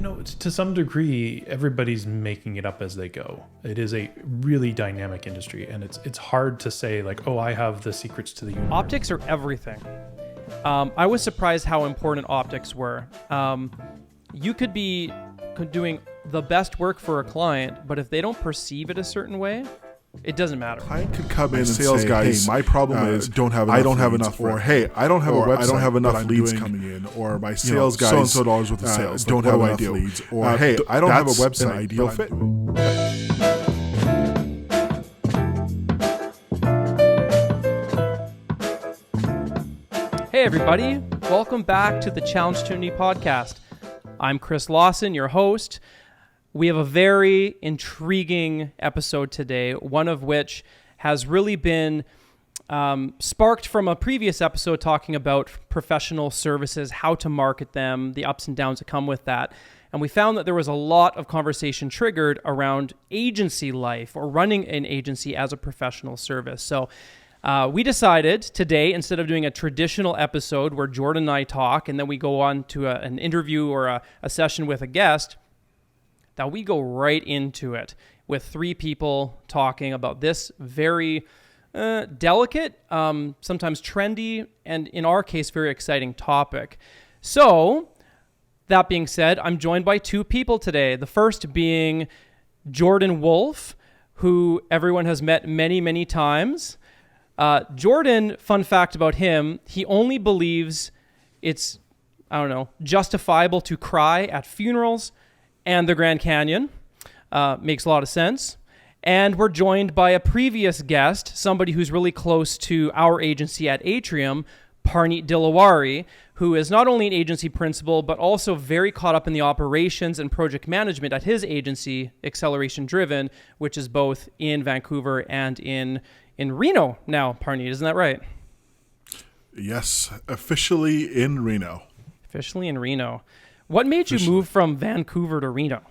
to some degree, everybody's making it up as they go. It is a really dynamic industry, and it's hard to say like, oh, I have the secrets to the universe. Optics are everything. I was surprised how important optics were. You could be doing the best work for a client, but if they don't perceive it a certain way, it doesn't matter. Client could come in and sales say, guys, hey, my problem is I don't have enough, or hey, I don't have a website, I don't have enough leads coming in, or my sales guys so-and-so dollars with the sales don't have enough leads, or hey, I don't have a website, an ideal fit. Hey everybody, welcome back to the Challengtunity Podcast. I'm Chris Lawson, your host. We have a very intriguing episode today, one of which has really been sparked from a previous episode talking about professional services, how to market them, the ups and downs that come with that. And we found that there was a lot of conversation triggered around agency life or running an agency as a professional service. So we decided today, instead of doing a traditional episode where Jordan and I talk and then we go on to an interview or a session with a guest, that we go right into it with three people talking about this very delicate, sometimes trendy, and in our case, very exciting topic. So, that being said, I'm joined by two people today. The first being Jordan Woolf, who everyone has met many, many times. Jordan, fun fact about him, he only believes it's, justifiable to cry at funerals and the Grand Canyon. Makes a lot of sense. And we're joined by a previous guest, somebody who's really close to our agency at Atrium, Parneet Dilawari, who is not only an agency principal, but also very caught up in the operations and project management at his agency, Acceleration Driven, which is both in Vancouver and in Reno now, Parneet. Isn't that right? Yes, officially in Reno. Officially in Reno. What made you move from Vancouver to Reno?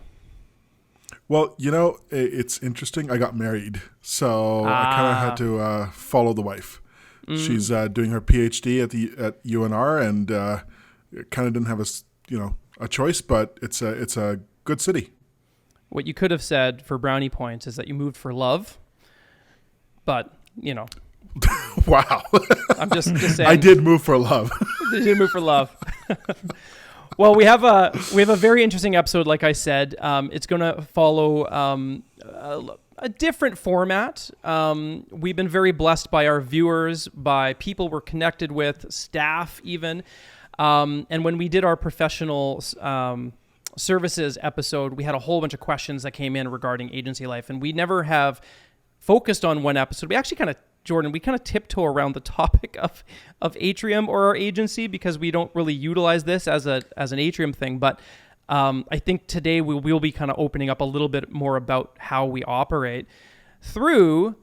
Well, it's interesting. I got married, so I kind of had to follow the wife. She's doing her PhD at UNR, and kind of didn't have a choice. But it's a good city. What you could have said for brownie points is that you moved for love, but Wow. I'm just saying. I did move for love. You did move for love. Well, we have a very interesting episode, like I said. It's going to follow a different format. We've been very blessed by our viewers, by people we're connected with, staff even. And when we did our professional services episode, we had a whole bunch of questions that came in regarding agency life. And we never have focused on one episode. We actually Jordan, we kind of tiptoe around the topic of Atrium or our agency because we don't really utilize this as an Atrium thing. But I think today we'll be kind of opening up a little bit more about how we operate through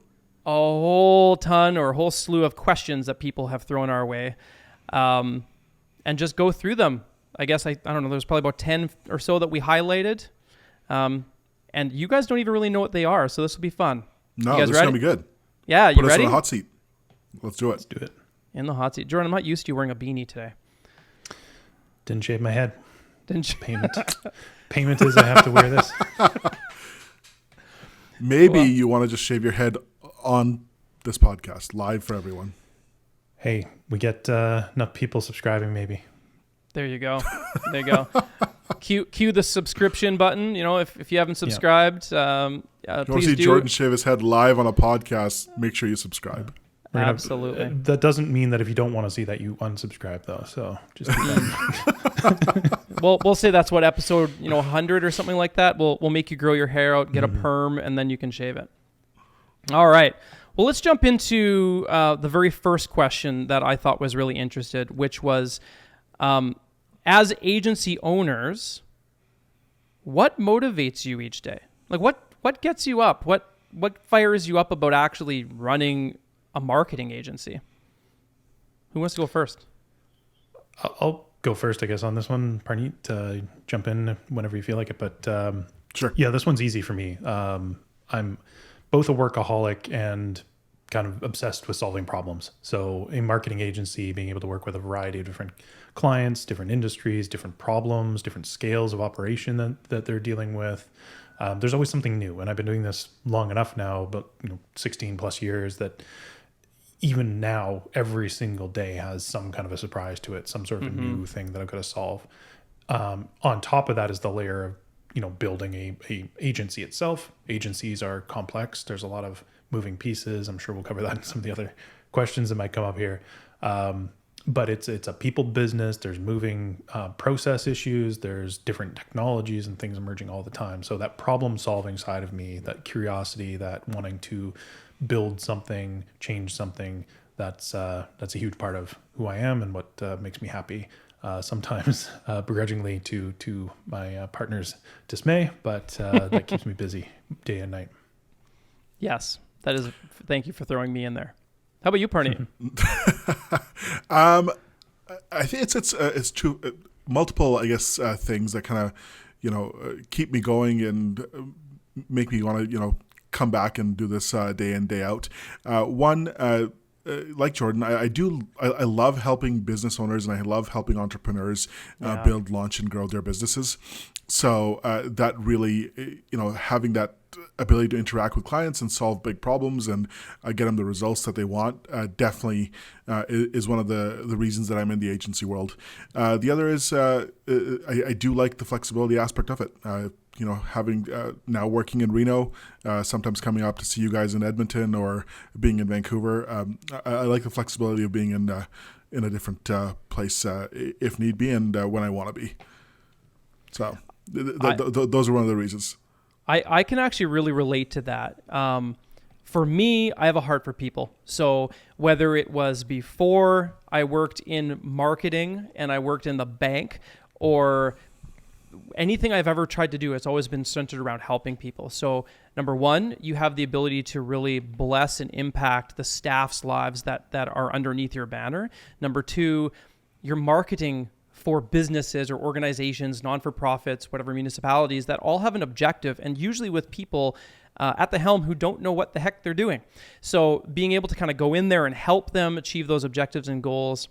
a whole slew of questions that people have thrown our way, and just go through them. I guess I don't know. There's probably about 10 or so that we highlighted, and you guys don't even really know what they are. So this will be fun. No, this is gonna be good. Yeah, you ready? Put us in the hot seat. Let's do it. Let's do it. In the hot seat. Jordan, I'm not used to you wearing a beanie today. Didn't shave my head. Payment. Payment is I have to wear this. Maybe you want to just shave your head on this podcast, live for everyone. Hey, we get enough people subscribing, maybe. There you go. There you go. Cue the subscription button. If you haven't subscribed, you want to please see do. Jordan shave his head live on a podcast, make sure you subscribe. Absolutely. That doesn't mean that if you don't want to see that, you unsubscribe, though. So just we'll say that's what episode 100 or something like that. We'll make you grow your hair out, get a perm, and then you can shave it. All right. Well, let's jump into the very first question that I thought was really interesting, which was, as agency owners, what motivates you each day? Like what gets you up? What fires you up about actually running a marketing agency? Who wants to go first? I'll go first, I guess, on this one. Parneet, jump in whenever you feel like it. But sure. Yeah, this one's easy for me. I'm both a workaholic and kind of obsessed with solving problems. So a marketing agency, being able to work with a variety of different clients, different industries, different problems, different scales of operation that they're dealing with. There's always something new. And I've been doing this long enough now, but 16 plus years, that even now, every single day has some kind of a surprise to it, some sort of a new thing that I've got to solve. On top of that is the layer of, building a agency itself. Agencies are complex. There's a lot of moving pieces. I'm sure we'll cover that in some of the other questions that might come up here. But it's a people business. There's moving process issues. There's different technologies and things emerging all the time. So that problem solving side of me, that curiosity, that wanting to build something, change something, that's a huge part of who I am and what makes me happy. Sometimes begrudgingly to my partner's dismay, but that keeps me busy day and night. Yes, that is. Thank you for throwing me in there. How about you, Parneet? I think it's two multiple, I guess, things that kind of keep me going and make me want to come back and do this day in, day out. One. Like Jordan, I love helping business owners and I love helping entrepreneurs build, launch, and grow their businesses. So that really, having that ability to interact with clients and solve big problems and get them the results that they want definitely is one of the reasons that I'm in the agency world. The other is I do like the flexibility aspect of it. Having now working in Reno, sometimes coming up to see you guys in Edmonton or being in Vancouver. I like the flexibility of being in a different place if need be and when I want to be. So those are one of the reasons. I can actually really relate to that. For me, I have a heart for people. So whether it was before I worked in marketing and I worked in the bank, or anything I've ever tried to do, it's always been centered around helping people. So number one, you have the ability to really bless and impact the staff's lives that are underneath your banner. Number two, you're marketing for businesses or organizations, non-for-profits, whatever, municipalities that all have an objective, and usually with people at the helm who don't know what the heck they're doing. So being able to kind of go in there and help them achieve those objectives and goals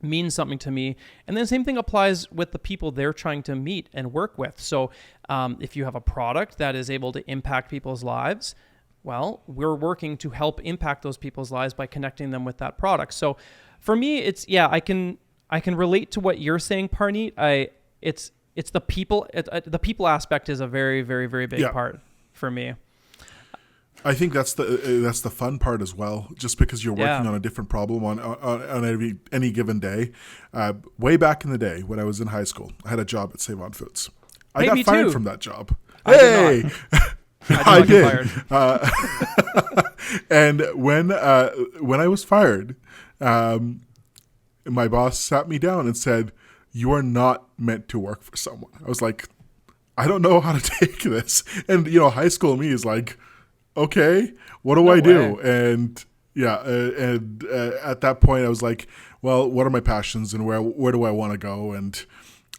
means something to me. And then the same thing applies with the people they're trying to meet and work with. So if you have a product that is able to impact people's lives, well, we're working to help impact those people's lives by connecting them with that product. So for me, it's, I can relate to what you're saying, Parneet. It's the people. The people aspect is a very, very, very big part for me. I think that's the fun part as well. Just because you're working on a different problem on any given day. Way back in the day when I was in high school, I had a job at Save On Foods. I got fired from that job. I did. And when I was fired, my boss sat me down and said, "You are not meant to work for someone." I was like, I don't know how to take this. And high school me is like, okay, what do I do? And at that point I was like, well, what are my passions and where do I want to go? And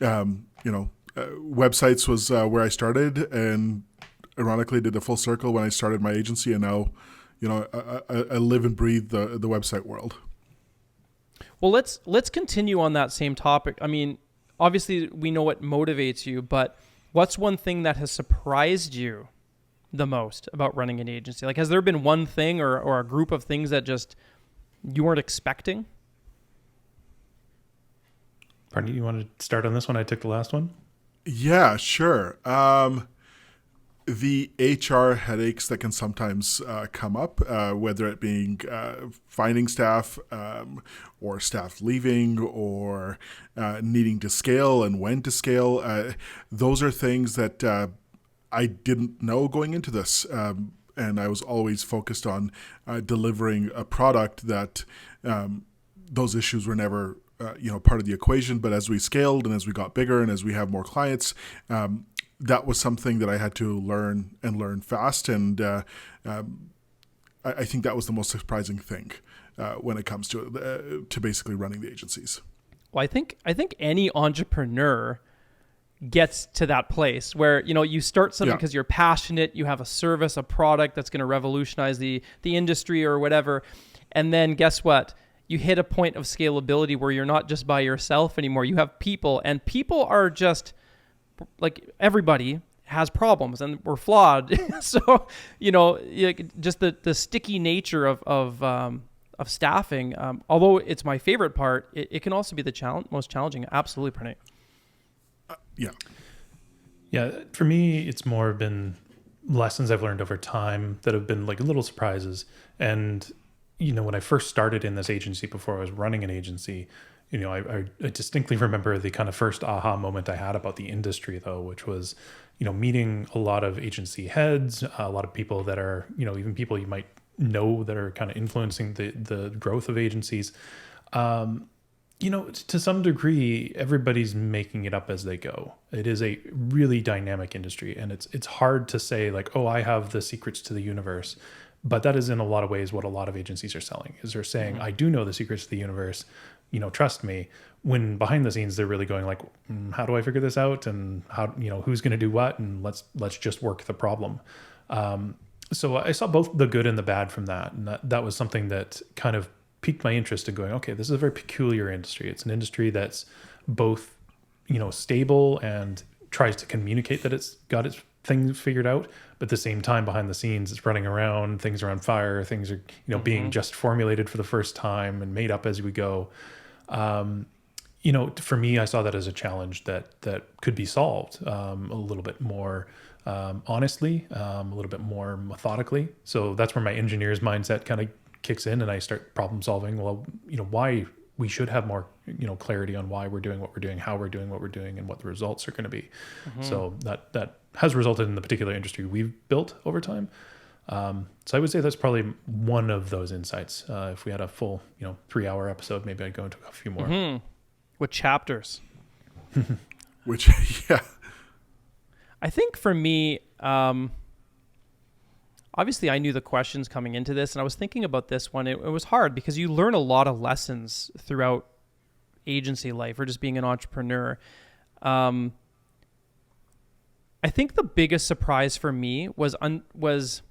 websites was where I started, and ironically did the full circle when I started my agency, and now I live and breathe the website world. Well, let's continue on that same topic. I mean, obviously we know what motivates you, but what's one thing that has surprised you the most about running an agency? Like, has there been one thing or a group of things that just you weren't expecting? Parneet, you want to start on this one? I took the last one. Yeah, sure. The HR headaches that can sometimes come up, whether it being finding staff or staff leaving or needing to scale and when to scale, those are things that I didn't know going into this. And I was always focused on delivering a product that those issues were never part of the equation. But as we scaled and as we got bigger and as we have more clients, that was something that I had to learn fast. And I think that was the most surprising thing when it comes to basically running the agencies. Well, I think any entrepreneur gets to that place where, you start something because you're passionate, you have a service, a product that's going to revolutionize the industry or whatever. And then guess what? You hit a point of scalability where you're not just by yourself anymore. You have people, and people are just like, everybody has problems and we're flawed. So, just the sticky nature of staffing, although it's my favorite part, it can also be the most challenging. Absolutely, Parneet. Yeah. For me, it's more been lessons I've learned over time that have been like little surprises. And, when I first started in this agency, before I was running an agency, I distinctly remember the kind of first aha moment I had about the industry, though, which was, meeting a lot of agency heads, a lot of people that are, even people you might know that are kind of influencing the growth of agencies. To some degree, everybody's making it up as they go. It is a really dynamic industry, and it's hard to say like, oh, I have the secrets to the universe. But that is in a lot of ways what a lot of agencies are selling, is they're saying, I do know the secrets to the universe, trust me. When behind the scenes, they're really going like, how do I figure this out? And how, who's going to do what? And let's just work the problem. So I saw both the good and the bad from that. And that was something that kind of piqued my interest in going, okay, this is a very peculiar industry. It's an industry that's both, stable and tries to communicate that it's got its things figured out, but at the same time, behind the scenes, it's running around, things are on fire, things are, being just formulated for the first time and made up as we go. For me, I saw that as a challenge that could be solved a little bit more honestly, a little bit more methodically. So that's where my engineer's mindset kind of kicks in, and I start problem solving. Well, why we should have more, clarity on why we're doing what we're doing, how we're doing what we're doing, and what the results are going to be. So that has resulted in the particular industry we've built over time. So I would say that's probably one of those insights. If we had a full, 3-hour episode, maybe I'd go into a few more. With chapters. Which, yeah. I think for me, obviously I knew the questions coming into this, and I was thinking about this one. It was hard because you learn a lot of lessons throughout agency life or just being an entrepreneur. I think the biggest surprise for me was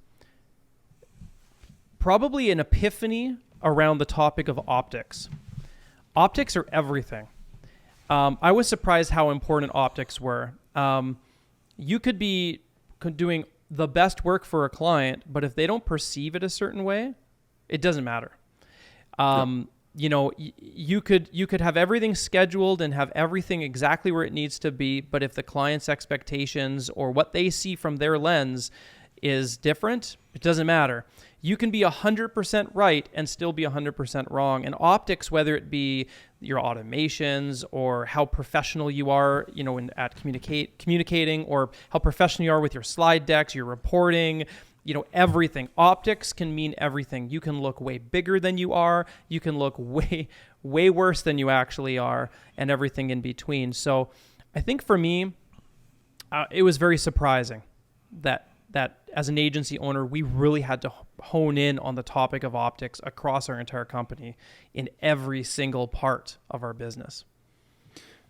probably an epiphany around the topic of optics. Optics are everything. I was surprised how important optics were. You could be doing the best work for a client, but if they don't perceive it a certain way, it doesn't matter. You could have everything scheduled and have everything exactly where it needs to be, but if the client's expectations or what they see from their lens is different, it doesn't matter. You can be 100% right and still be 100% wrong. And optics, whether it be your automations or how professional you are, at communicating, or how professional you are with your slide decks, your reporting, everything. Optics can mean everything. You can look way bigger than you are. You can look way, way worse than you actually are, and everything in between. So I think for me, it was very surprising that as an agency owner, we really had to hone in on the topic of optics across our entire company in every single part of our business.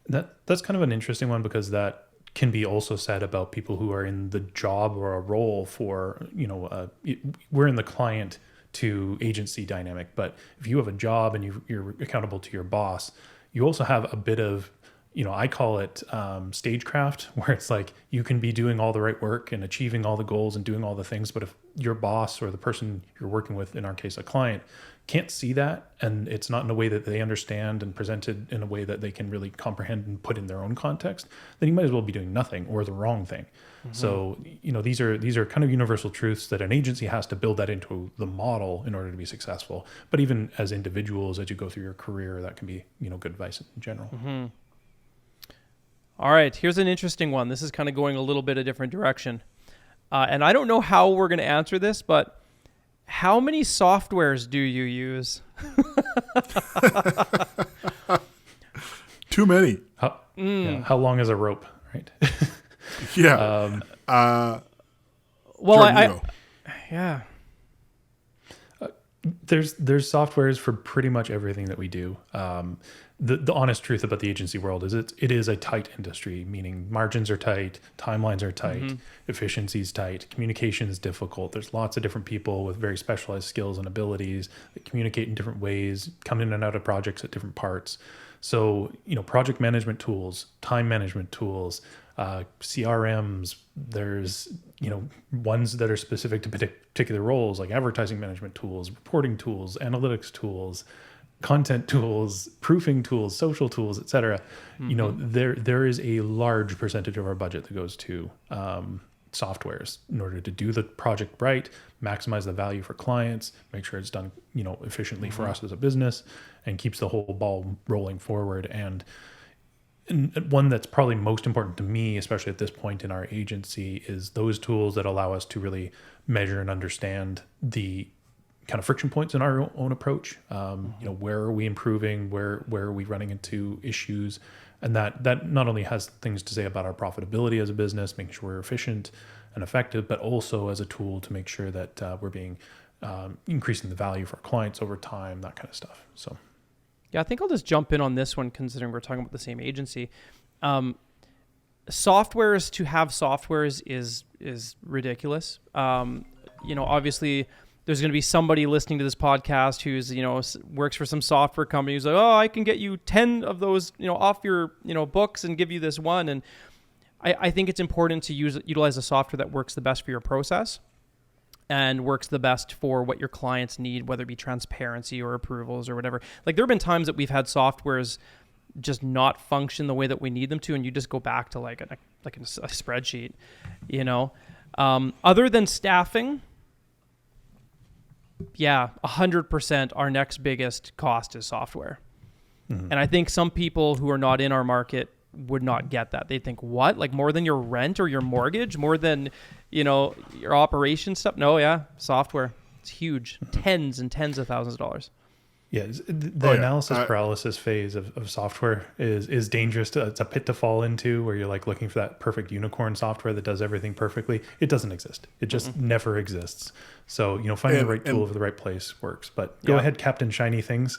That's kind of an interesting one, because that can be also said about people who are in the job or a role for, we're in the client to agency dynamic. But if you have a job and you're accountable to your boss, you also have a bit of, I call it stagecraft, where it's like you can be doing all the right work and achieving all the goals and doing all the things. But if your boss or the person you're working with, in our case, a client, can't see that, and it's not in a way that they understand and presented in a way that they can really comprehend and put in their own context, then you might as well be doing nothing or the wrong thing. So, these are kind of universal truths that an agency has to build that into the model in order to be successful. But even as individuals, as you go through your career, that can be, good advice in general. All right, here's an interesting one. This is kind of going a little bit a different direction. And I don't know how we're going to answer this, but how many softwares do you use? Too many. How long is a rope, right? Yeah. Yeah. There's softwares for pretty much everything that we do. the honest truth about the agency world is it is a tight industry, meaning margins are tight, timelines are tight, efficiency is tight, communication is difficult. There's lots of different people with very specialized skills and abilities that communicate in different ways, come in and out of projects at different parts. So, project management tools, time management tools, CRMs, there's, ones that are specific to particular roles, like advertising management tools, reporting tools, analytics tools, content tools, proofing tools, social tools, et cetera. There is a large percentage of our budget that goes to softwares in order to do the project right, maximize the value for clients, make sure it's done, efficiently for us as a business, and keeps the whole ball rolling forward. And one that's probably most important to me, especially at this point in our agency, is those tools that allow us to really measure and understand the kind of friction points in our own approach. Where are we improving? Where are we running into issues? And that not only has things to say about our profitability as a business, making sure we're efficient and effective, but also as a tool to make sure that we're being increasing the value for our clients over time, that kind of stuff. So, yeah, I think I'll just jump in on this one, considering we're talking about the same agency. Softwares to have softwares is ridiculous. Obviously, there's going to be somebody listening to this podcast who's, works for some software company who's like, oh, I can get you 10 of those, off your, books and give you this one. And I think it's important to utilize a software that works the best for your process and works the best for what your clients need, whether it be transparency or approvals or whatever. Like, there have been times that we've had softwares just not function the way that we need them to, and you just go back to like a spreadsheet, Other than staffing, yeah, 100% our next biggest cost is software. And I think some people who are not in our market would not get that. They think, what? Like, more than your rent or your mortgage? More than, your operation stuff? No, yeah, software. It's huge. Tens and tens of thousands of dollars. Yeah, the analysis paralysis phase of software is dangerous. It's a pit to fall into, where you're like looking for that perfect unicorn software that does everything perfectly. It doesn't exist. It just never exists. So, finding the right tool for the right place works. But go ahead, Captain Shiny Things.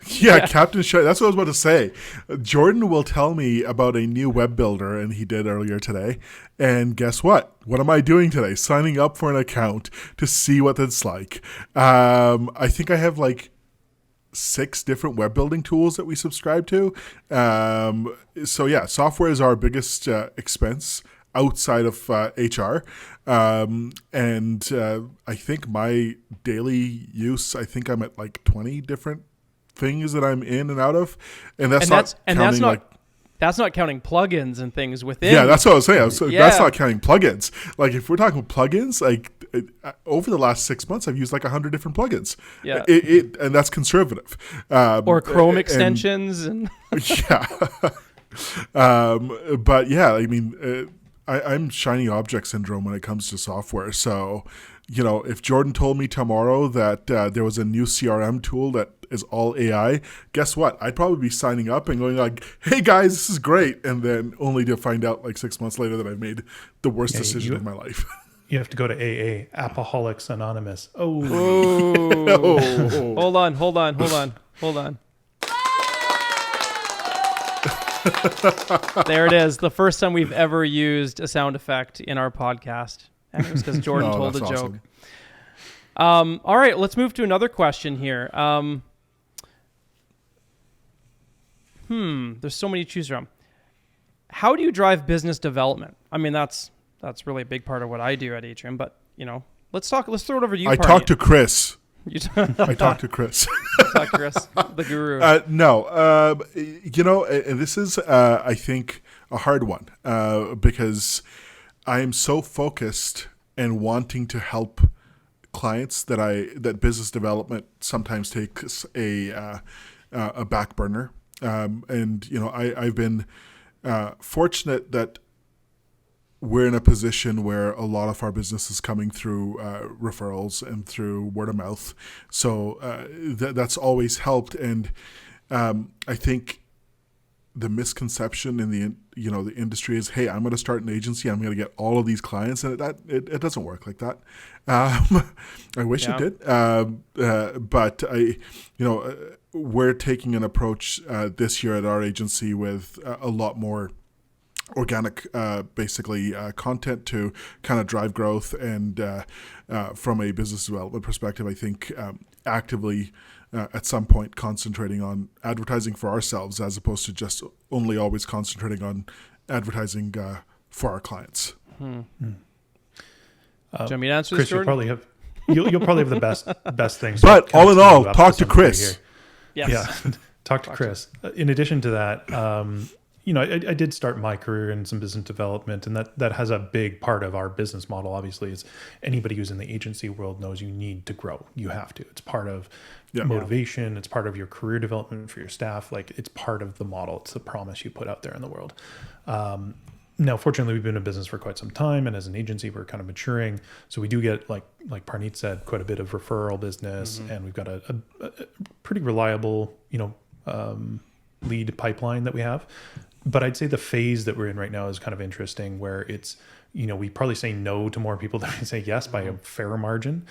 Yeah, Captain Shiny. That's what I was about to say. Jordan will tell me about a new web builder, and he did earlier today. And guess what? What am I doing today? Signing up for an account to see what it's like. I think I have like 6 different web building tools that we subscribe to. So yeah, software is our biggest expense outside of HR. And I think my daily use, I think I'm at like 20 different things that I'm in and out of, and that's not counting plugins and things within. Yeah, that's what I was saying. That's not counting plugins. Like, if we're talking plugins, like over the last 6 months, I've used like 100 different plugins. Yeah, and that's conservative. Or Chrome extensions and yeah. But yeah, I mean, I'm shiny object syndrome when it comes to software. So, if Jordan told me tomorrow that there was a new CRM tool that is all AI, guess what? I'd probably be signing up and going like, hey guys, this is great. And then only to find out like 6 months later that I've made the worst decision of my life. You have to go to AA, Alcoholics Anonymous. Oh. Hold on. There it is. The first time we've ever used a sound effect in our podcast. And it was because Jordan told a joke. Awesome. All right, let's move to another question here. There's so many to choose from. How do you drive business development? I mean, that's really a big part of what I do at Atrium, but let's throw it over to you. I talked to Chris. I talked to Chris. Talk to Chris, the guru. And this is, I think, a hard one because I am so focused and wanting to help clients that business development sometimes takes a back burner. I've been fortunate that we're in a position where a lot of our business is coming through referrals and through word of mouth. So that's always helped. And I think the misconception in the industry is, hey, I'm going to start an agency, I'm going to get all of these clients, and it doesn't work like that. I wish it did, but we're taking an approach this year at our agency with a lot more organic, basically content to kind of drive growth. And from a business development perspective, I think actively at some point concentrating on advertising for ourselves as opposed to just only always concentrating on advertising for our clients. Do you want me to answer Chris, this, Jordan? You'll probably have the best things. But all in all, talk to Chris. Yes. Yeah, talk to Chris. In addition to that, I did start my career in some business development, and that has a big part of our business model. Obviously, is anybody who's in the agency world knows you need to grow. You have to. It's part of motivation. It's part of your career development for your staff. Like, it's part of the model. It's the promise you put out there in the world. Now, fortunately, we've been in business for quite some time, and as an agency, we're kind of maturing. So we do get, like Parneet said, quite a bit of referral business, and we've got a pretty reliable, lead pipeline that we have. But I'd say the phase that we're in right now is kind of interesting, where it's, we probably say no to more people than we say yes by a fair margin,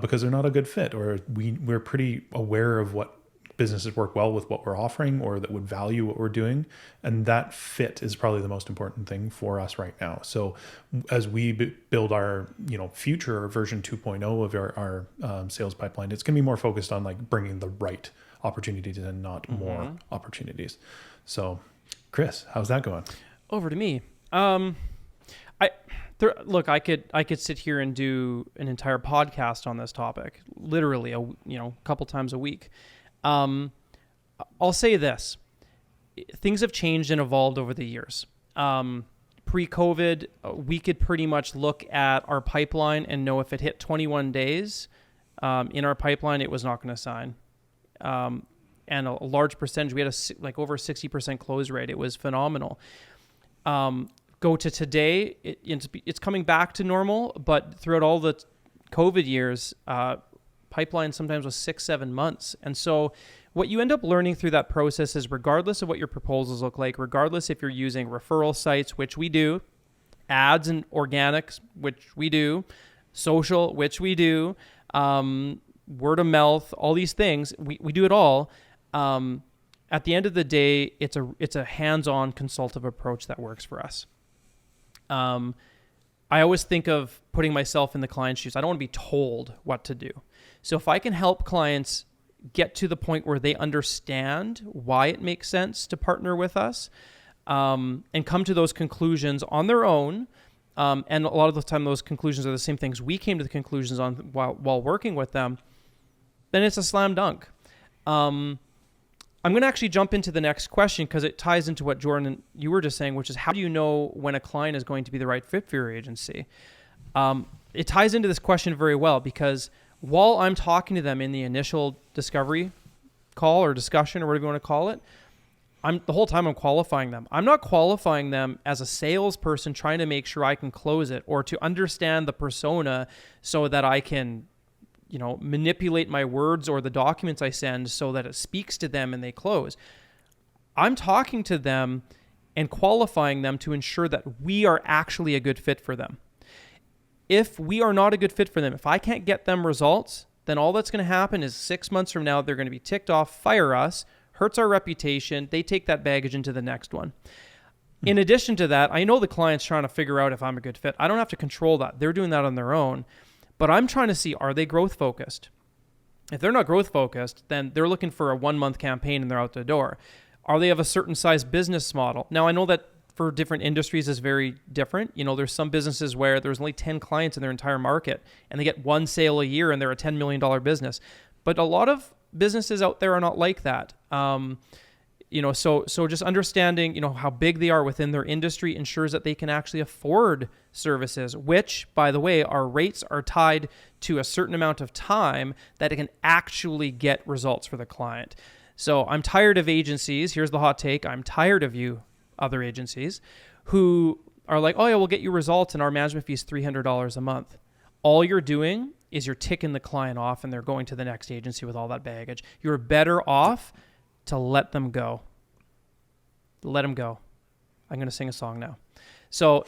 because they're not a good fit, or we're pretty aware of what businesses work well with what we're offering, or that would value what we're doing. And that fit is probably the most important thing for us right now. So as we build our, future version 2.0 of our sales pipeline, it's going to be more focused on like bringing the right opportunities and not more opportunities. So Chris, how's that going? Over to me. I could sit here and do an entire podcast on this topic, literally a couple times a week. I'll say this: things have changed and evolved over the years. Pre-COVID, we could pretty much look at our pipeline and know if it hit 21 days in our pipeline, it was not going to sign. And a large percentage, we had over 60% close rate. It was phenomenal. Go to today, it's coming back to normal, but throughout all the COVID years, pipeline sometimes was 6-7 months. And so what you end up learning through that process is, regardless of what your proposals look like, regardless if you're using referral sites, which we do, ads and organics, which we do, social, which we do, word of mouth, all these things, we do it all. At the end of the day, it's a hands-on consultative approach that works for us. I always think of putting myself in the client's shoes. I don't want to be told what to do. So if I can help clients get to the point where they understand why it makes sense to partner with us, and come to those conclusions on their own, and a lot of the time those conclusions are the same things we came to the conclusions on while working with them, then it's a slam dunk. I'm going to actually jump into the next question because it ties into what Jordan, you were just saying, which is, how do you know when a client is going to be the right fit for your agency? It ties into this question very well, because while I'm talking to them in the initial discovery call or discussion or whatever you want to call it, the whole time I'm qualifying them. I'm not qualifying them as a salesperson trying to make sure I can close it, or to understand the persona so that I can manipulate my words or the documents I send so that it speaks to them and they close. I'm talking to them and qualifying them to ensure that we are actually a good fit for them. If we are not a good fit for them, if I can't get them results, then all that's going to happen is 6 months from now, they're going to be ticked off, fire us, hurts our reputation. They take that baggage into the next one. In addition to that, I know the client's trying to figure out if I'm a good fit. I don't have to control that. They're doing that on their own. But I'm trying to see, are they growth focused? If they're not growth focused, then they're looking for a 1-month campaign and they're out the door. Are they of a certain size business model? Now, I know that for different industries is very different. There's some businesses where there's only 10 clients in their entire market and they get one sale a year and they're a $10 million business. But a lot of businesses out there are not like that. So just understanding, how big they are within their industry ensures that they can actually afford services, which, by the way, our rates are tied to a certain amount of time that it can actually get results for the client. So I'm tired of agencies. Here's the hot take. I'm tired of you, other agencies, who are like, oh yeah, we'll get you results and our management fee is $300 a month. All you're doing is you're ticking the client off and they're going to the next agency with all that baggage. You're better off to let them go. Let them go. I'm going to sing a song now. So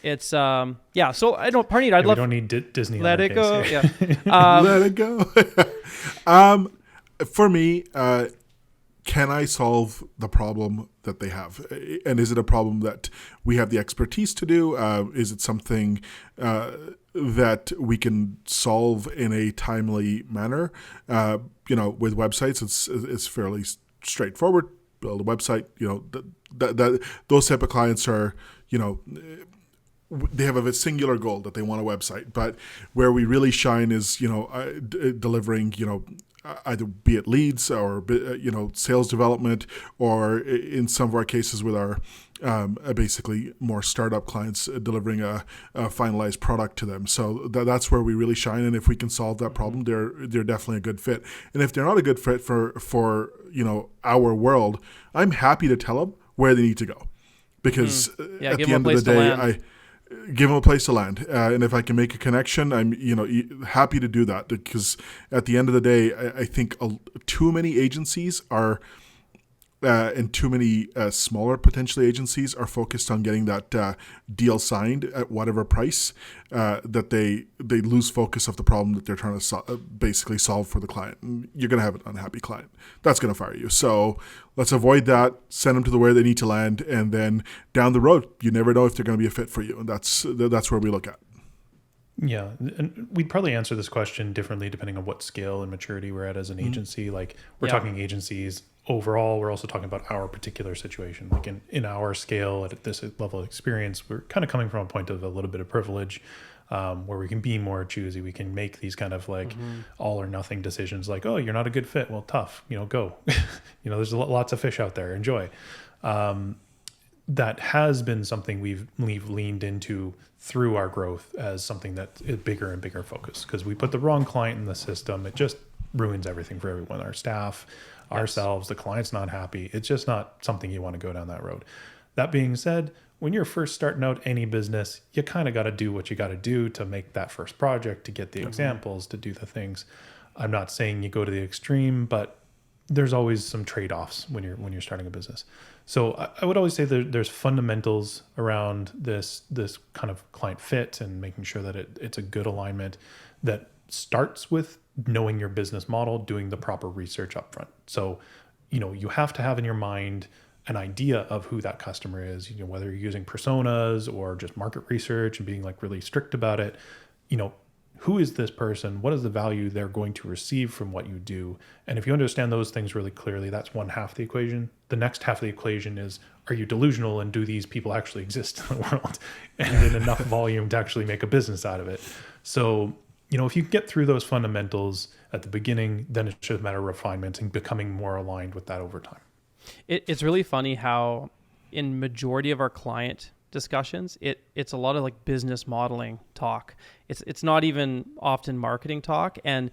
it's, So I don't, Parneet, I'd love. We don't need Disney. Let it go. Yeah. Let it go. for me, can I solve the problem that they have? And is it a problem that we have the expertise to do? Is it something that we can solve in a timely manner? With websites, it's fairly straightforward. Build a website. Those type of clients are, they have a singular goal that they want a website. But where we really shine is, delivering, either be it leads or sales development, or in some of our cases with our basically more startup clients, delivering a finalized product to them. So that's where we really shine. And if we can solve that problem, they're definitely a good fit. And if they're not a good fit for our world, I'm happy to tell them where they need to go, because at the end of the day, I give them a place to land. And if I can make a connection, I'm happy to do that, because at the end of the day, I think too many agencies are and too many smaller potentially agencies are focused on getting that deal signed at whatever price, that they lose focus of the problem that they're trying to basically solve for the client. And you're going to have an unhappy client. That's going to fire you. So let's avoid that, send them to where they need to land, and then down the road, you never know if they're going to be a fit for you. And that's where we look at. Yeah, and we'd probably answer this question differently depending on what scale and maturity we're at as an agency. Like we're talking agencies overall, we're also talking about our particular situation. Like in our scale at this level of experience, we're kind of coming from a point of a little bit of privilege, where we can be more choosy. We can make these kind of like all or nothing decisions, like, oh, you're not a good fit. Well, tough, go. There's lots of fish out there. Enjoy. That has been something we've leaned into through our growth as something that is bigger and bigger focus, because we put the wrong client in the system. It just ruins everything for everyone, our staff, ourselves, the client's not happy. It's just not something you want to go down that road. That being said, when you're first starting out any business, you kind of got to do what you got to do to make that first project, to get the examples, to do the things. I'm not saying you go to the extreme, but there's always some trade-offs when you're starting a business. So I would always say there's fundamentals around this kind of client fit and making sure that it's a good alignment that starts with knowing your business model, doing the proper research up front. So, you have to have in your mind an idea of who that customer is, whether you're using personas or just market research and being like really strict about it. Who is this person? What is the value they're going to receive from what you do? And if you understand those things really clearly, that's one half of the equation. The next half of the equation is, are you delusional, and do these people actually exist in the world and in enough volume to actually make a business out of it? So, if you get through those fundamentals at the beginning, then it's just a matter of refinement and becoming more aligned with that over time. It's really funny how in majority of our client discussions, it's a lot of like business modeling talk. It's not even often marketing talk, and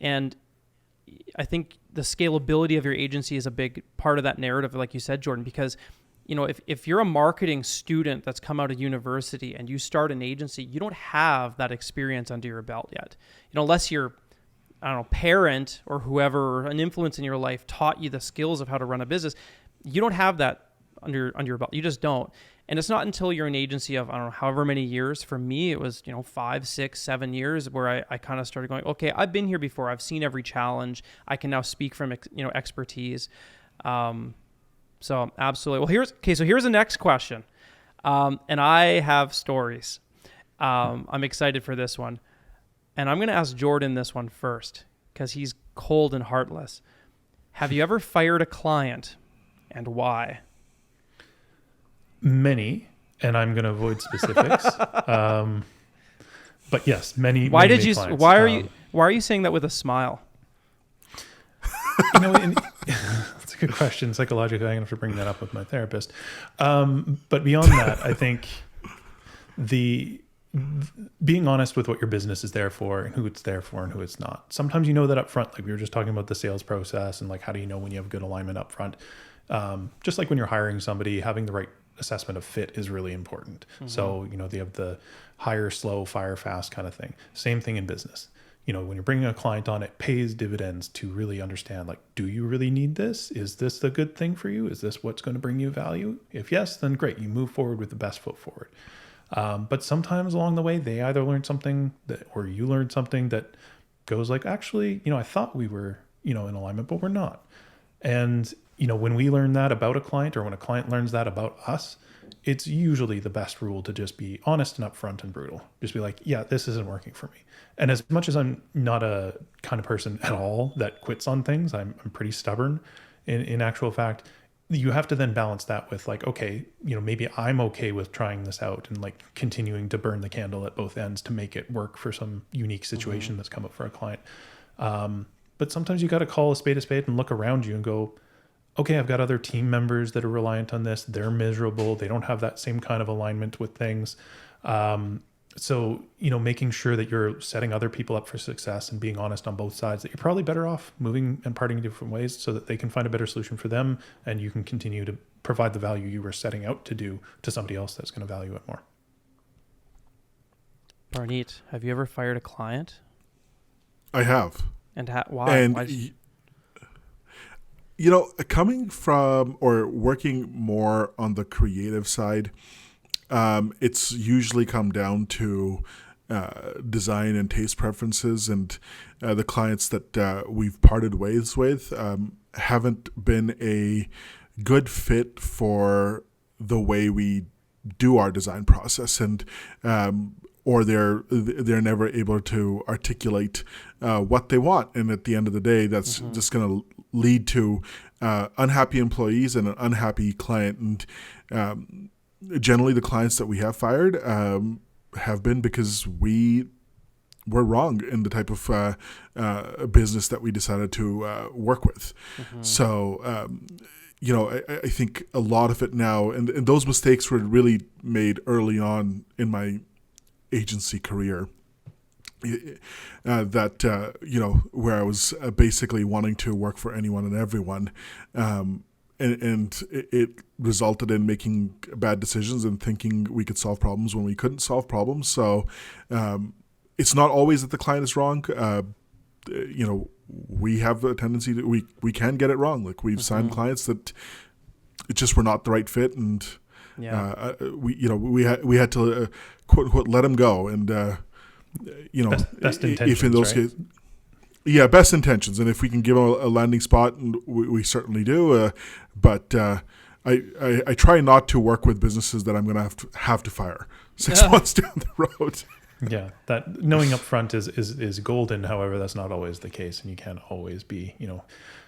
I think the scalability of your agency is a big part of that narrative, like you said, Jordan, because if you're a marketing student that's come out of university and you start an agency, you don't have that experience under your belt yet. Unless your parent or whoever, an influence in your life taught you the skills of how to run a business, you don't have that under your belt. You just don't. And it's not until you're an agency of, however many years. For me, it was, 5, 6, 7 years where I kind of started going, okay, I've been here before. I've seen every challenge. I can now speak from, expertise. So absolutely. Well, here's the next question. And I have stories. I'm excited for this one. And I'm going to ask Jordan this one first, because he's cold and heartless. Have you ever fired a client, and why? Many, and I'm going to avoid specifics. But yes, many. Why many did you? clients. Why are you saying that with a smile? That's a good question. Psychologically, I'm going to have to bring that up with my therapist. But beyond that, I think being honest with what your business is there for and who it's there for and who it's not. Sometimes you know that up front, like we were just talking about the sales process and like how do you know when you have good alignment up front. Just like when you're hiring somebody, having the right assessment of fit is really important. Mm-hmm. So, they have the hire slow, fire fast kind of thing. Same thing in business. When you're bringing a client on, it pays dividends to really understand, like, do you really need this? Is this the good thing for you? Is this what's going to bring you value? If yes, then great. You move forward with the best foot forward. But sometimes along the way, they either learn something or you learn something that goes like, actually, I thought we were in alignment, but we're not. And, when we learn that about a client, or when a client learns that about us, it's usually the best rule to just be honest and upfront and brutal. Just be like, yeah, this isn't working for me. And as much as I'm not a kind of person at all that quits on things, I'm pretty stubborn in actual fact. You have to then balance that with like, okay, maybe I'm okay with trying this out and like continuing to burn the candle at both ends to make it work for some unique situation that's come up for a client. But sometimes you got to call a spade and look around you and go, okay, I've got other team members that are reliant on this. They're miserable. They don't have that same kind of alignment with things. So, making sure that you're setting other people up for success and being honest on both sides, that you're probably better off moving and parting in different ways so that they can find a better solution for them and you can continue to provide the value you were setting out to do to somebody else that's going to value it more. Parneet, have you ever fired a client? I have. And why? And coming from or working more on the creative side, it's usually come down to design and taste preferences, and the clients that we've parted ways with haven't been a good fit for the way we do our design process, and or they're never able to articulate what they want, and at the end of the day, that's just going to lead to unhappy employees and an unhappy client. And generally, the clients that we have fired have been because we were wrong in the type of business that we decided to work with. So, I think a lot of it now, and those mistakes were really made early on in my agency career, where I was basically wanting to work for anyone and everyone. And it resulted in making bad decisions and thinking we could solve problems when we couldn't solve problems. So it's not always that the client is wrong. We have a tendency to, we can get it wrong. Like we've signed clients that it just were not the right fit, and we had to quote unquote let them go. And best intentions, if in those cases. Yeah, best intentions, and if we can give them a landing spot, and we certainly do. But I try not to work with businesses that I'm going to have to fire 6 months down the road. Yeah, that knowing upfront is golden. However, that's not always the case, and you can't always be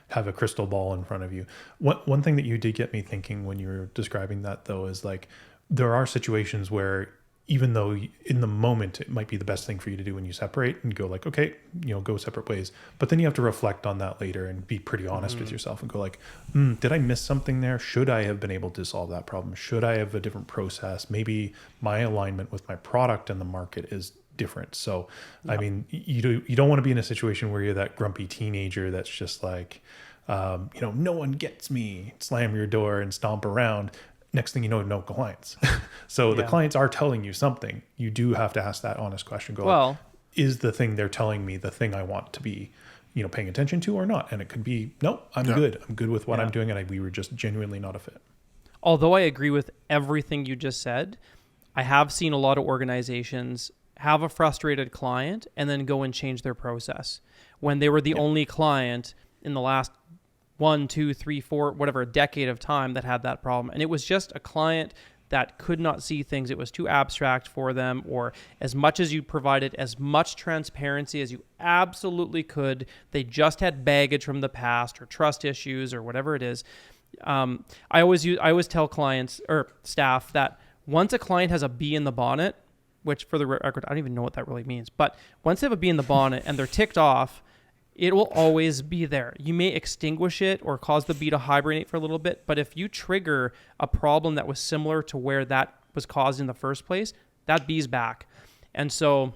have a crystal ball in front of you. One thing that you did get me thinking when you were describing that, though, is like there are situations where, even though in the moment it might be the best thing for you to do when you separate and go like, okay, go separate ways. But then you have to reflect on that later and be pretty honest with yourself and go like, did I miss something there? Should I have been able to solve that problem? Should I have a different process? Maybe my alignment with my product and the market is different. So, I mean, you don't want to be in a situation where you're that grumpy teenager that's just like, no one gets me, slam your door and stomp around. Next thing you know, no clients. So the clients are telling you something. You do have to ask that honest question. Go, is the thing they're telling me the thing I want to be, paying attention to or not? And it could be, no, I'm good. I'm good with what I'm doing. And we were just genuinely not a fit. Although I agree with everything you just said, I have seen a lot of organizations have a frustrated client and then go and change their process when they were the only client in the last 1, 2, 3, 4, whatever, a decade of time that had that problem. And it was just a client that could not see things. It was too abstract for them, or as much as you provided as much transparency as you absolutely could, they just had baggage from the past or trust issues or whatever it is. I always tell clients or staff that once a client has a bee in the bonnet, which for the record, I don't even know what that really means, but once they have a bee in the bonnet and they're ticked off, it will always be there. You may extinguish it or cause the bee to hibernate for a little bit, but if you trigger a problem that was similar to where that was caused in the first place, that bee's back. And so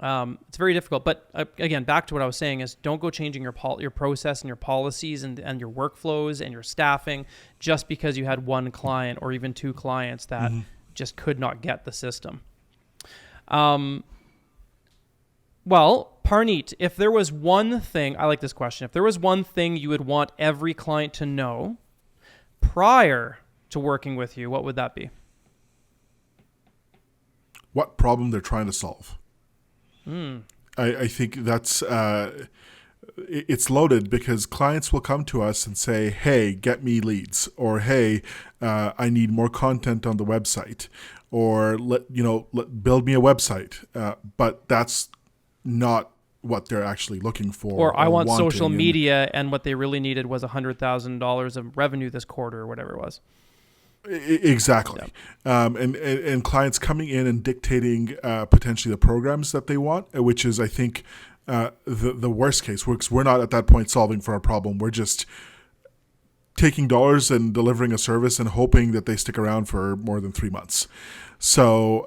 it's very difficult. But again, back to what I was saying is don't go changing your process and your policies and your workflows and your staffing just because you had one client or even two clients that just could not get the system. Well, Parneet, if there was one thing, I like this question, if there was one thing you would want every client to know prior to working with you, what would that be? What problem they're trying to solve. I think that's it's loaded because clients will come to us and say, hey, get me leads, or hey, I need more content on the website, or build me a website. But that's not what they're actually looking for. Or I want wanting. social media, and what they really needed was $100,000 of revenue this quarter, or whatever it was. Exactly. Yeah. And clients coming in and dictating potentially the programs that they want, which is, I think, the worst case, because we're not at that point solving for a problem. We're just taking dollars and delivering a service and hoping that they stick around for more than 3 months. So,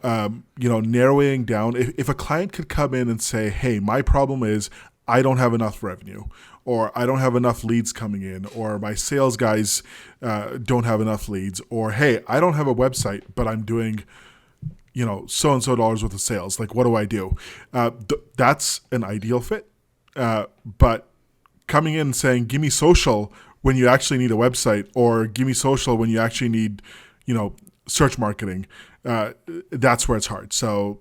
narrowing down, if a client could come in and say, hey, my problem is I don't have enough revenue, or I don't have enough leads coming in, or my sales guys don't have enough leads, or hey, I don't have a website, but I'm doing, so-and-so dollars worth of sales. Like, what do I do? That's an ideal fit. But coming in and saying, give me social when you actually need a website, or give me social when you actually need, search marketing, that's where it's hard. So,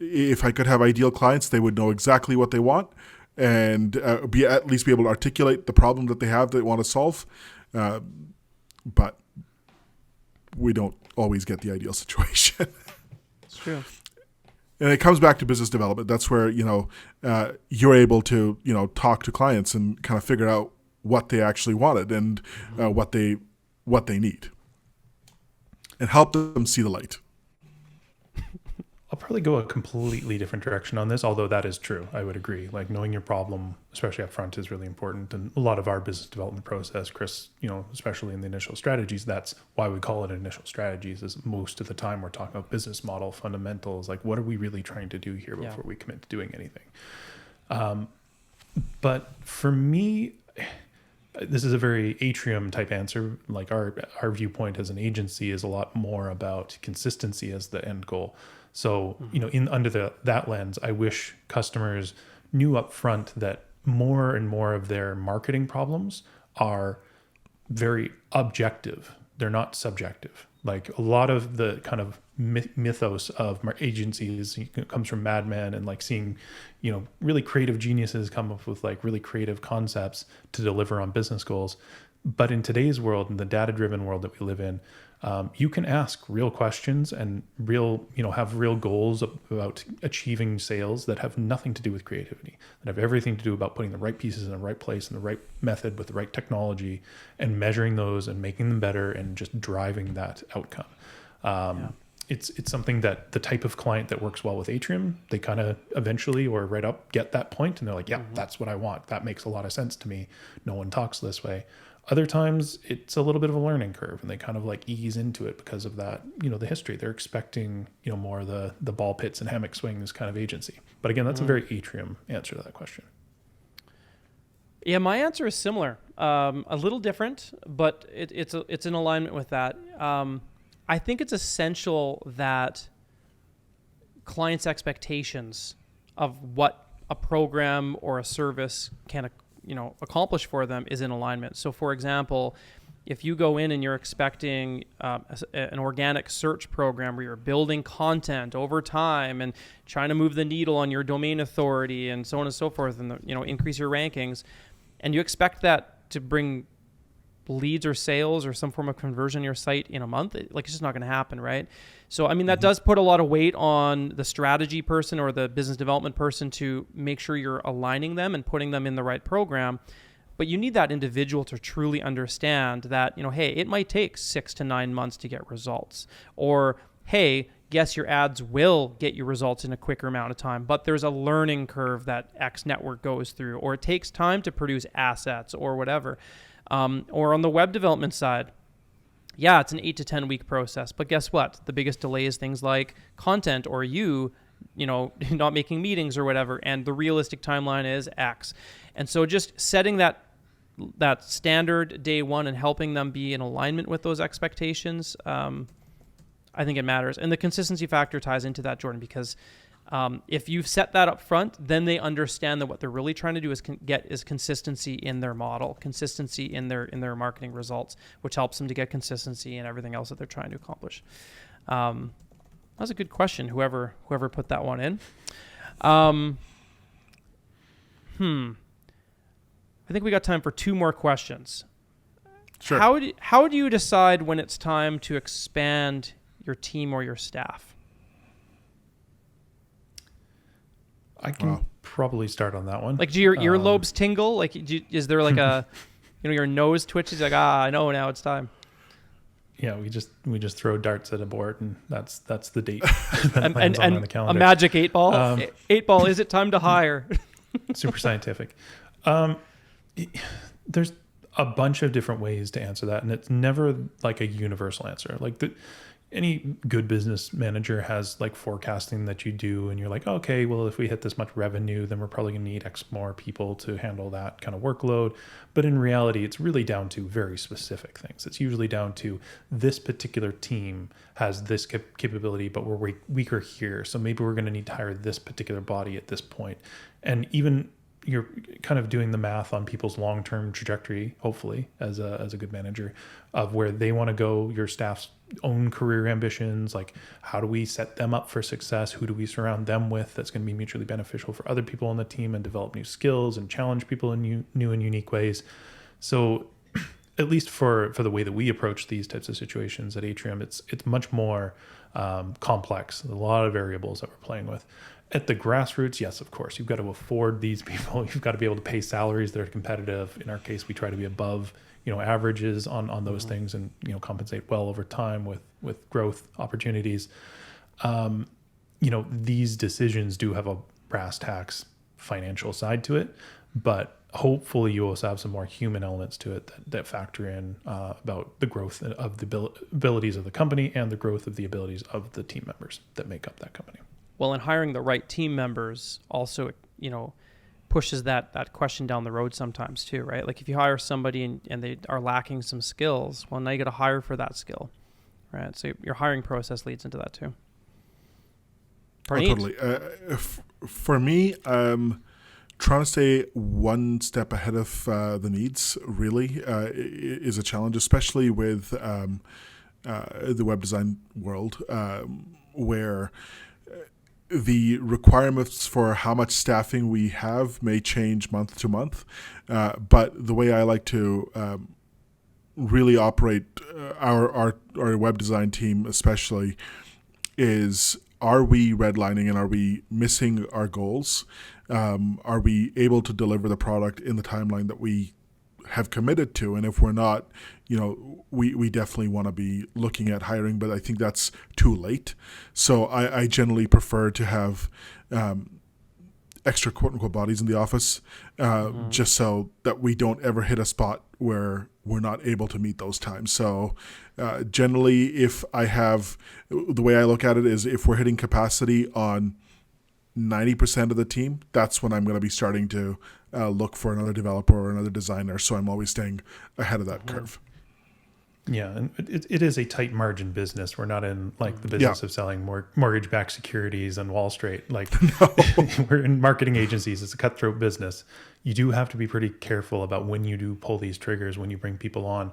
if I could have ideal clients, they would know exactly what they want, and at least be able to articulate the problem that they have that they want to solve. But we don't always get the ideal situation. It's true. And it comes back to business development. That's where, you're able to, talk to clients and kind of figure out what they actually wanted and what they need, and help them see the light. I'll probably go a completely different direction on this, although that is true. I would agree. Like, knowing your problem, especially up front, is really important. And a lot of our business development process, Chris, especially in the initial strategies, that's why we call it initial strategies, is most of the time we're talking about business model fundamentals. Like, what are we really trying to do here before we commit to doing anything? But for me, this is a very Atrium type answer. Like, our viewpoint as an agency is a lot more about consistency as the end goal. So, under that lens, I wish customers knew up front that more and more of their marketing problems are very objective. They're not subjective. Like, a lot of the kind of mythos of agencies comes from Mad Men, and like seeing, really creative geniuses come up with like really creative concepts to deliver on business goals. But in today's world, in the data-driven world that we live in, you can ask real questions and have real goals about achieving sales that have nothing to do with creativity, that have everything to do about putting the right pieces in the right place and the right method with the right technology, and measuring those and making them better and just driving that outcome. It's something that the type of client that works well with Atrium, they kind of eventually or right up get that point, and they're like, that's what I want. That makes a lot of sense to me. No one talks this way. Other times it's a little bit of a learning curve, and they kind of like ease into it because of that, the history. They're expecting, more the ball pits and hammock swings kind of agency. But again, that's a very Atrium answer to that question. Yeah, my answer is similar, a little different, but it's in alignment with that. I think it's essential that clients' expectations of what a program or a service can accomplish for them is in alignment. So, for example, if you go in and you're expecting an organic search program where you're building content over time and trying to move the needle on your domain authority and so on and so forth, and increase your rankings, and you expect that to bring leads or sales or some form of conversion on your site in a month, it's just not going to happen, right? So, that does put a lot of weight on the strategy person or the business development person to make sure you're aligning them and putting them in the right program. But you need that individual to truly understand that, hey, it might take 6 to 9 months to get results. Or, hey, yes, your ads will get you results in a quicker amount of time, but there's a learning curve that X network goes through, or it takes time to produce assets or whatever. Or on the web development side, it's an 8 to 10 week process. But guess what? The biggest delay is things like content or not making meetings or whatever. And the realistic timeline is X. And so just setting that standard day one and helping them be in alignment with those expectations, I think it matters. And the consistency factor ties into that, Jordan, because if you've set that up front, then they understand that what they're really trying to do is get consistency in their model, consistency in their marketing results, which helps them to get consistency in everything else that they're trying to accomplish. That's a good question. Whoever put that one in. I think we got time for 2 more questions. Sure. How do you decide when it's time to expand your team or your staff? I can probably start on that one. Like, do your earlobes tingle? Like, is there like a, your nose twitches? Like, I know now it's time. Yeah, we just throw darts at a board, and that's the date and on the calendar. A magic 8 ball. 8 ball. Is it time to hire? Super scientific. There's a bunch of different ways to answer that, and it's never like a universal answer. Like any good business manager has like forecasting that you do, and you're like, okay, well, if we hit this much revenue, then we're probably going to need X more people to handle that kind of workload. But in reality, it's really down to very specific things. It's usually down to this particular team has this capability, but we're weaker here. So maybe we're going to need to hire this particular body at this point. And even you're kind of doing the math on people's long-term trajectory, hopefully, as a good manager, of where they want to go, your staff's own career ambitions, like how do we set them up for success? Who do we surround them with that's going to be mutually beneficial for other people on the team and develop new skills and challenge people in new and unique ways? So at least for the way that we approach these types of situations at Atrium, it's much more complex. A lot of variables that we're playing with. At the grassroots, yes, of course, you've got to afford these people. You've got to be able to pay salaries that are competitive. In our case, we try to be above, averages on those things, and compensate well over time with growth opportunities. These decisions do have a brass tacks financial side to it, but hopefully you also have some more human elements to it that factor in about the growth of the abilities of the company and the growth of the abilities of the team members that make up that company. Well, and hiring the right team members also, pushes that question down the road sometimes too, right? Like if you hire somebody and they are lacking some skills, well, now you got to hire for that skill, right? So your hiring process leads into that too. Parneet? Totally. For me, trying to stay one step ahead of the needs really is a challenge, especially with the web design world, where the requirements for how much staffing we have may change month to month. But the way I like to really operate our web design team especially is, are we redlining and are we missing our goals? Are we able to deliver the product in the timeline that we have committed to? And if we're not, we definitely want to be looking at hiring, but I think that's too late. So I generally prefer to have extra quote unquote bodies in the office, just so that we don't ever hit a spot where we're not able to meet those times. So generally, if I have, the way I look at it is, if we're hitting capacity on 90% of the team, that's when I'm going to be starting to look for another developer or another designer. So I'm always staying ahead of that curve. Yeah, and it is a tight margin business. We're not in like the business of selling mortgage-backed securities on Wall Street. Like we're in marketing agencies. It's a cutthroat business. You do have to be pretty careful about when you do pull these triggers, when you bring people on,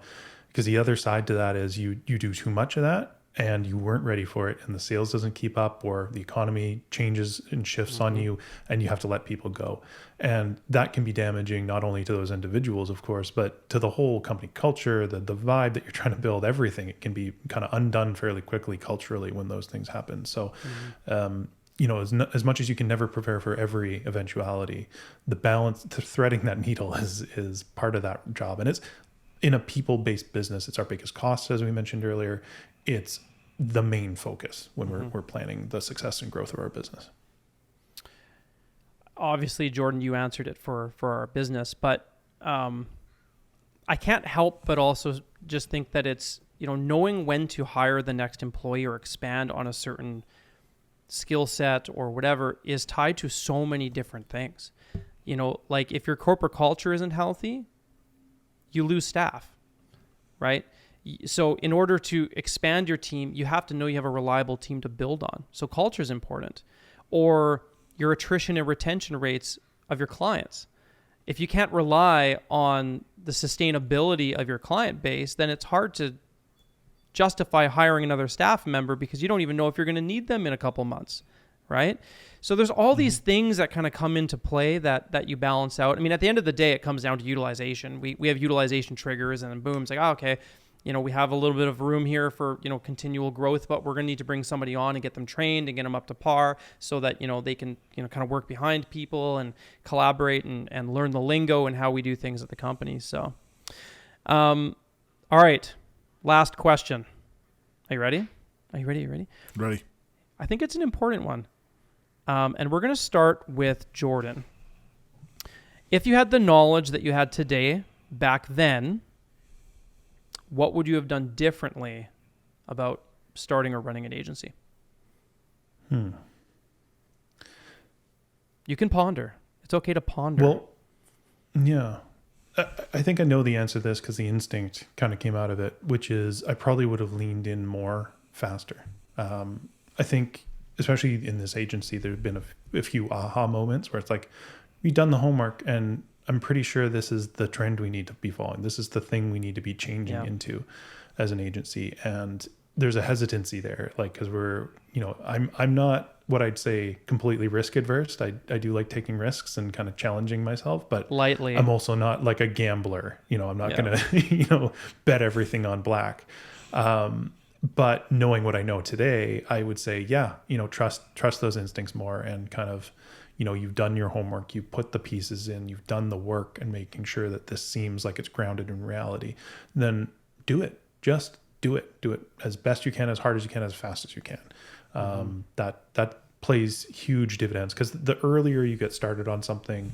because the other side to that is you do too much of that and you weren't ready for it, and the sales doesn't keep up, or the economy changes and shifts on you, and you have to let people go. And that can be damaging not only to those individuals, of course, but to the whole company culture, the vibe that you're trying to build, everything. It can be kind of undone fairly quickly culturally when those things happen. So, as much as you can never prepare for every eventuality, the balance, threading that needle is part of that job. And it's in a people-based business. It's our biggest cost, as we mentioned earlier. It's the main focus when we're planning the success and growth of our business. Obviously, Jordan, you answered it for our business, but I can't help but also just think that it's, knowing when to hire the next employee or expand on a certain skill set or whatever is tied to so many different things. Like if your corporate culture isn't healthy, you lose staff, right? So in order to expand your team, you have to know you have a reliable team to build on. So culture is important. Or your attrition and retention rates of your clients. If you can't rely on the sustainability of your client base, then it's hard to justify hiring another staff member because you don't even know if you're going to need them in a couple months, right? So there's all these things that kind of come into play that you balance out. I mean, at the end of the day, it comes down to utilization. We have utilization triggers, and then boom, it's like, oh, okay, we have a little bit of room here for, continual growth, but we're going to need to bring somebody on and get them trained and get them up to par so that, they can, kind of work behind people and collaborate and learn the lingo and how we do things at the company. So, all right. Last question. Are you ready? Ready? Ready. I think it's an important one. And we're going to start with Jordan. If you had the knowledge that you had today back then, what would you have done differently about starting or running an agency? You can ponder. It's okay to ponder. Well, yeah. I think I know the answer to this because the instinct kind of came out of it, which is I probably would have leaned in more faster. I think, especially in this agency, there have been a few aha moments where it's like, we've done the homework and I'm pretty sure this is the trend we need to be following. This is the thing we need to be changing into as an agency. And there's a hesitancy there, like, because we're, I'm not what I'd say completely risk adverse. I do like taking risks and kind of challenging myself, but lightly. I'm also not like a gambler. I'm not going to, bet everything on black. But knowing what I know today, I would say, trust those instincts more and kind of, you've done your homework, you put the pieces in, you've done the work and making sure that this seems like it's grounded in reality, then do it. Just do it. Do it as best you can, as hard as you can, as fast as you can. That plays huge dividends because the earlier you get started on something,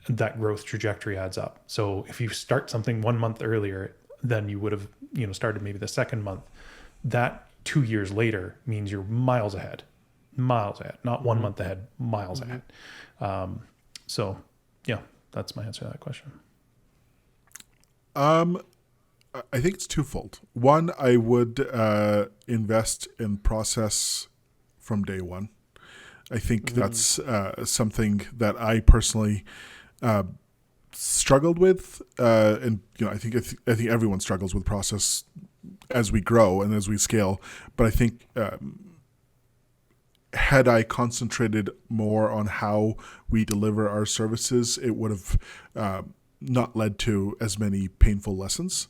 that growth trajectory adds up. So if you start something 1 month earlier than you would have, started maybe the second month, that 2 years later means you're miles ahead, not 1 month ahead, miles ahead. So yeah, that's my answer to that question. I think it's twofold. One, I would invest in process from day one. I think that's something that I personally struggled with, and I think everyone struggles with process as we grow and as we scale. But I think had I concentrated more on how we deliver our services, it would have not led to as many painful lessons.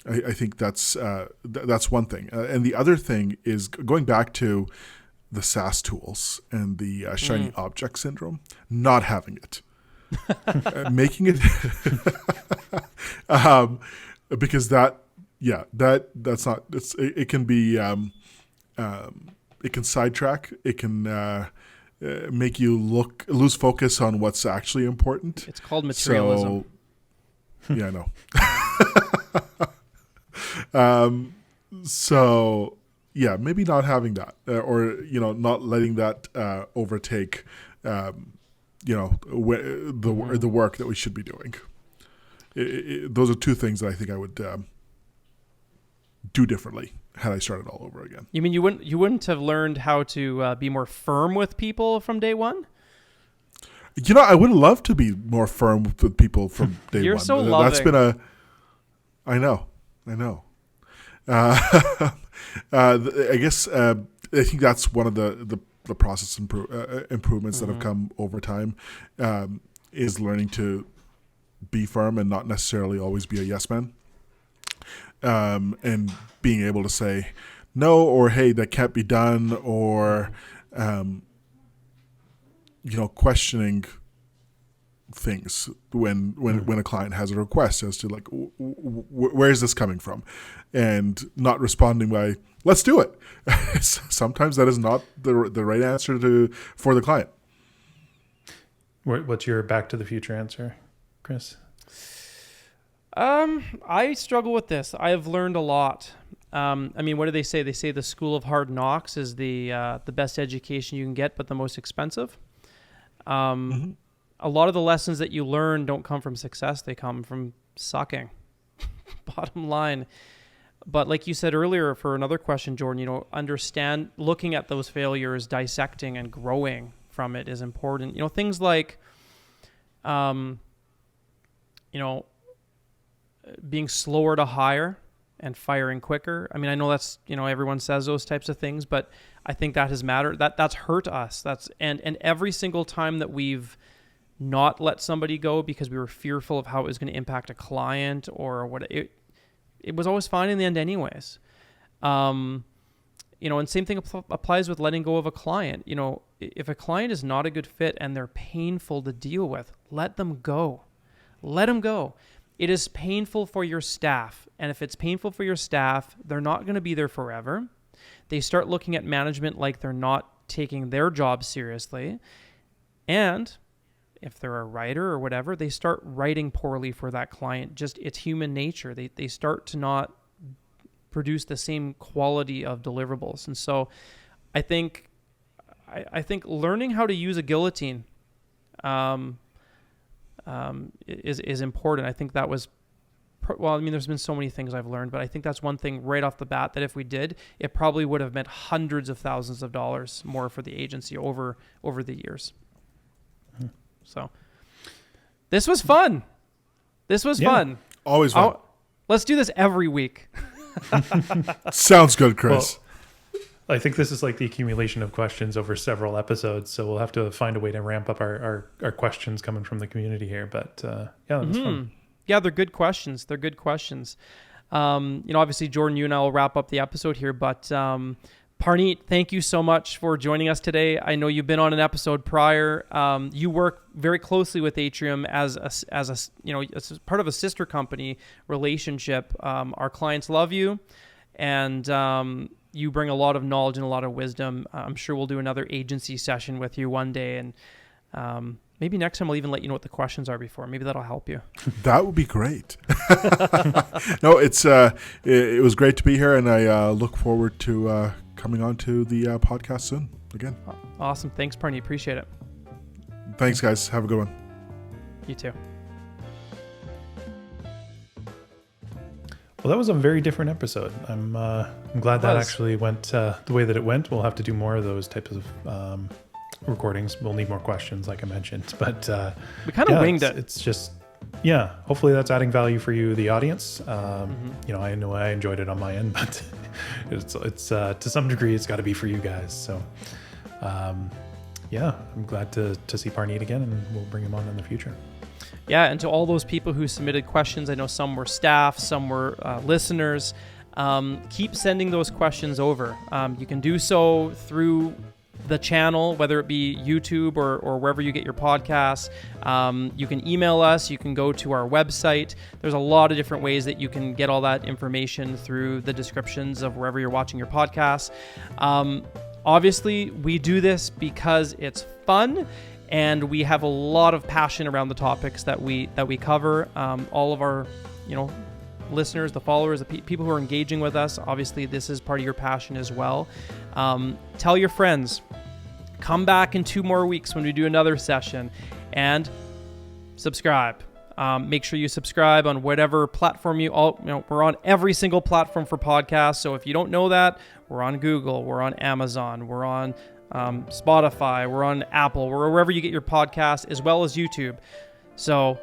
I think that's one thing. And the other thing is going back to the SaaS tools and the shiny object syndrome, not having it, making it, because that's not, it can be, it can sidetrack, it can make you lose focus on what's actually important. It's called materialism. So, yeah, I know. So yeah, maybe not having that, or not letting that overtake, the work that we should be doing. Those are two things that I think I would do differently had I started all over again. You mean you wouldn't have learned how to be more firm with people from day one? I would love to be more firm with people from day one. You're so loving. That's been I know. I guess I think that's one of the process improvements that have come over time, is learning to be firm and not necessarily always be a yes man, and being able to say no, or hey, that can't be done, or questioning things when a client has a request as to like where is this coming from, and not responding by let's do it. Sometimes that is not the right answer for the client. What's your Back to the Future answer, Chris? I struggle with this. I have learned a lot. What do they say? They say the school of hard knocks is the best education you can get, but the most expensive. A lot of the lessons that you learn don't come from success. They come from sucking. Bottom line. But like you said earlier, for another question, Jordan, looking at those failures, dissecting and growing from it is important. Things like, being slower to hire and firing quicker. I mean, I know that's, everyone says those types of things, but I think that has mattered. That's hurt us. And every single time that we've not let somebody go because we were fearful of how it was going to impact a client or what, it was always fine in the end anyways. And same thing applies with letting go of a client. If a client is not a good fit and they're painful to deal with, let them go. Let them go. It is painful for your staff. And if it's painful for your staff, they're not going to be there forever. They start looking at management like they're not taking their job seriously. And if they're a writer or whatever, they start writing poorly for that client. It's human nature. They start to not produce the same quality of deliverables. And so I think learning how to use a guillotine is important. I think that was, there's been so many things I've learned, but I think that's one thing right off the bat that if we did, it probably would have meant hundreds of thousands of dollars more for the agency over the years. So this was fun. Fun. Always fun. Let's do this every week. Sounds good, Chris. Well, I think this is like the accumulation of questions over several episodes, so we'll have to find a way to ramp up our questions coming from the community here. But that's fun. Yeah, they're good questions. Obviously, Jordan, you and I will wrap up the episode here, but Parneet, thank you so much for joining us today. I know you've been on an episode prior. You work very closely with Atrium as part of a sister company relationship. Our clients love you, and you bring a lot of knowledge and a lot of wisdom. I'm sure we'll do another agency session with you one day, and maybe next time I'll even let you know what the questions are before. Maybe that'll help you. That would be great. No, it was great to be here, and I look forward to coming on to the podcast soon again. Awesome. Thanks, Parneet. Appreciate it. Thanks, guys. Have a good one. You too. Well, that was a very different episode. I'm glad that actually went the way that it went. We'll have to do more of those types of recordings. We'll need more questions, like I mentioned. But we kind of winged it. It's just, hopefully that's adding value for you, the audience. I know I enjoyed it on my end, but it's to some degree, it's got to be for you guys. So, I'm glad to see Parneet again, and we'll bring him on in the future. Yeah, and to all those people who submitted questions, I know some were staff, some were listeners. Keep sending those questions over. You can do so through the channel, whether it be YouTube or wherever you get your podcasts. You can email us. You can go to our website. There's a lot of different ways that you can get all that information through the descriptions of wherever you're watching your podcasts. Obviously, we do this because it's fun, and we have a lot of passion around the topics that we cover. All of our, listeners, the followers, the people who are engaging with us, obviously this is part of your passion as well. Tell your friends. Come back in 2 more weeks when we do another session, and subscribe. Make sure you subscribe on whatever platform we're on every single platform for podcasts. So if you don't know that, we're on Google, we're on Amazon, we're on Spotify, we're on Apple, we're wherever you get your podcast, as well as YouTube. So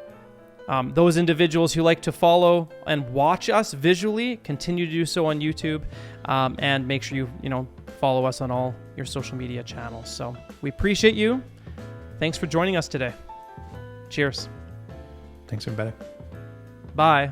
those individuals who like to follow and watch us visually, continue to do so on YouTube, and make sure you follow us on all your social media channels. So we appreciate you. Thanks for joining us today. Cheers. Thanks, everybody. Bye.